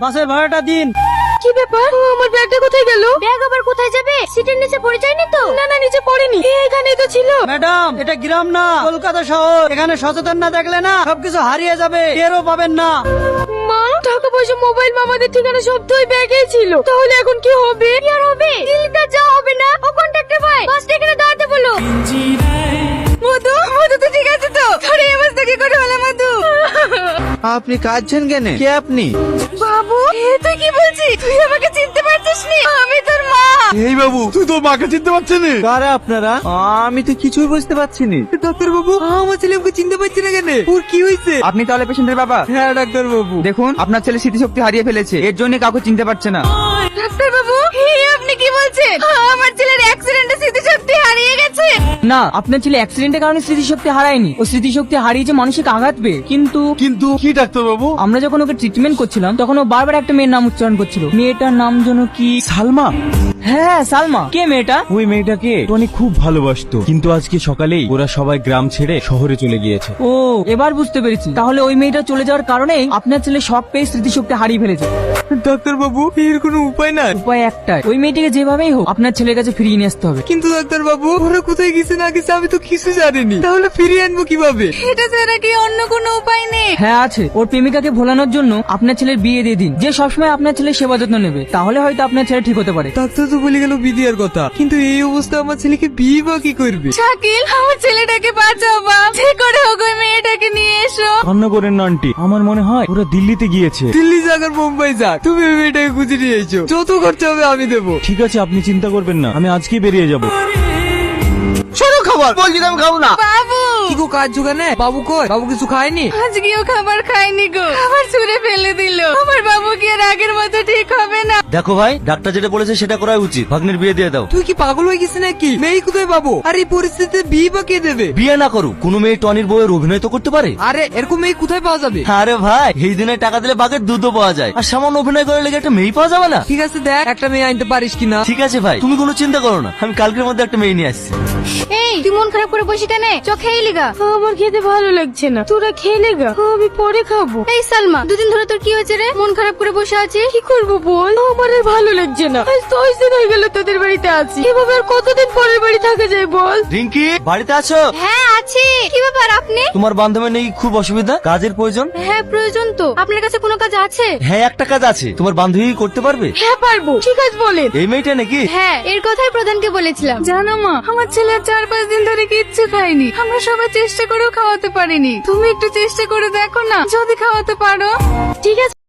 বাসের ভাড়াটা দিন। কি ব্যাপার? আমার ব্যাগটা কোথায় গেল? ব্যাগ আবার কোথায় যাবে? সিটের নিচে পড়ে যায়নি তো? না না, নিচে পড়েনি, এখানেই তো ছিল। ম্যাডাম, এটা গ্রাম না কলকাতা শহর, এখানে সচেতন না দেখলে না সবকিছু হারিয়ে যাবে, টেরও পাবেন না। মা, টাকা পয়সা মোবাইল মামাদের ঠিকানা সব তো ওই ব্যাগেই ছিল, তাহলে এখন কি হবে? কি আর হবে? দিলটা যা হবে না। ও কন্ট্রাক্টর ভাই, বাসটা এখানে দাঁড়াতে বলো। মধু, মধু তো ঠিক আছে তো? আরে এই অবস্থা কি করে হলো মধু? আপনি কাঁদছেন কেন? কে আপনি? বাবু, তুই কি বলছিস? তুই আমাকে চিনতে পারছিস না? আমি তোর মা। এই বাবু, তুই তোর মাকে চিনতে পারছিস না? কারা আপনারা? আমি তো কিছুই বুঝতে পারছি না। ডাক্তার বাবু, আমার ছেলে আমাকে চিনতে পারছি না কেন? ওর কি হয়েছে? আপনি তাহলে পেশেন্টের বাবা? হ্যাঁ ডাক্তার বাবু। দেখুন, আপনার ছেলে স্মৃতিশক্তি হারিয়ে ফেলেছে, এর জন্য কাউকে চিনতে পারছে না। ডাক্তার বাবু, আপনি কি বলছেন? আমার ছেলের অ্যাক্সিডেন্টে স্মৃতিশক্তি হারিয়ে গেছে। না, আপনার ছেলে অ্যাক্সিডেন্টের কারণে স্মৃতিশক্তি হারায়নি, ও স্মৃতিশক্তি হারিয়েছে মানসিক আঘাত পেয়ে। কিন্তু কিন্তু কি ডাক্তার বাবু? আমরা যখন ওকে ট্রিটমেন্ট করছিলাম তখন ও বারবার একটা মেয়ের নাম উচ্চারণ করছিল। মেয়েটার নাম যেন কি? সালমা। হ্যাঁ, সালমা। কে মেয়েটা? ওই মেয়েটাকে টনি খুব ভালোবাসতো, কিন্তু আজকে সকালেই ওরা সবাই গ্রাম ছেড়ে শহরে চলে গিয়েছে। ও, এবার বুঝতে পেরেছি। তাহলে ওই মেয়েটা চলে যাওয়ার কারণেই আপনার ছেলে শক পেয়ে স্মৃতিশক্তি হারিয়ে ফেলেছে। ডাক্তার বাবু, এর কোনো উপায় নাই? উপায় একটাই, ওই মেয়েটিকে যেভাবেই হোক আপনার ছেলের কাছে ফিরিয়ে নিয়ে আসতে হবে। কিন্তু ডাক্তার বাবু, ওরা কোথায় গেছে না গেছে আমি তো কিছু জানিনি, তাহলে ফিরিয়ে আনবো কিভাবে? এটা ছাড়া কি অন্য কোনো উপায় নেই? হ্যাঁ আছে, ওর প্রেমিকাকে ভোলানোর জন্য আপনার ছেলের বিয়ে দিয়ে দিন, যে সবসময় আপনার ছেলের সেবা যত্ন নেবে, তাহলে হয়তো আপনার ছেলে ঠিক হতে পারে। ডাক্তার তো বলে গেল বিদিয়ার কথা, কিন্তু এই অবস্থা আমার ছেলেকে বিয়ে বা কি করবে? শাকিল, আমার ছেলেটাকে বাঁচাও বাপ, যে করে হোক ওই মেয়েটাকে নিয়ে এসো। কান্না করেন না আন্টি, আমার মনে হয় ওরা দিল্লিতে গিয়েছে। দিল্লি যাক আর মুম্বাই যাক, তুমি ওই মেয়েটাকে খুঁজে নিয়ে এসো, যত খরচা হবে আমি দেবো। ঠিক আছে, আপনি চিন্তা করবেন না, আমি আজকেই বেরিয়ে যাব। শোনো, খাবার বলছি আমি খাবো না। বাবু, কি গো, কাজ জোগানে? বাবু কই? বাবু কিছু খায়নি? আজকেও খাবার খাইনি গো, খাবার ছুঁড়ে ফেলে দিল। আমার বাবু কি আর আগের মতো ঠিক হবে না? দেখো ভাই, ডাক্তার যেটা বলেছে সেটা করাই উচিত, ভাগ্নের বিয়ে দিয়ে দাও। তুই কি পাগল হয়ে গেছিস নাকি? মেয়ে কোথায় পাবো? আর এই পরিস্থিতিতে বিয়ে বা কে দেবে? বিয়ে না করো, কোনো মেয়ে টনির বউয়ের অভিনয় তো করতে পারে। আরে এরকম মেয়ে কোথায় পাওয়া যাবে? আরে ভাই, এই দিনে টাকা দিলে বাঘের দুধও পাওয়া যায়, আর সামান্য অভিনয় করে লেগে একটা মেয়ে পাওয়া যাবে না? ঠিক আছে, দেখ একটা মেয়ে আনতে পারিস কিনা। ঠিক আছে ভাই, তুমি কোনো চিন্তা করো না, আমি কালকের মধ্যে একটা মেয়ে নিয়ে আসছি। এই, তুই মন খারাপ করে বসে কেন? চ খেয়ে লিগা। আমার খেতে ভালো লাগছে না, তোরা খেয়ে লিগা, আমি পরে খাবো। এই সালমা, দুদিন ধরে তোর কি হয়েছে রে? মন খারাপ করে বসে আছিস? কি করবো বল? আমার আর ভালো লাগছে না। আজ 10 দিন হয়ে গেল তোদের বাড়িতে আছি, এভাবে আর কতদিন পরের বাড়ি থাকা যায় বল? রিঙ্কি, বাড়িতে আছো? হ্যাঁ আছি। কি ব্যাপার আপনি? তোমার বান্ধবীর নাকি খুব অসুবিধা, কাজের প্রয়োজন। হ্যাঁ প্রয়োজন তো। আপনার কাছে কোনো কাজ আছে? হ্যাঁ, একটা কাজ আছে, তোমার বান্ধবী করতে পারবে? হ্যাঁ পারবো। ঠিক আছে বলেন। এই মেয়েটা নাকি? হ্যাঁ, এর কথাই প্রধানকে বলেছিলাম। জানো মা, আমার ছেলে 4-5 দিন ধরে কিচ্ছু খায়নি, আমরা সবাই চেষ্টা করেও খাওয়াতে পারিনি। তুমি একটু চেষ্টা করে দেখো না, যদি খাওয়াতে পারো। ঠিক আছে।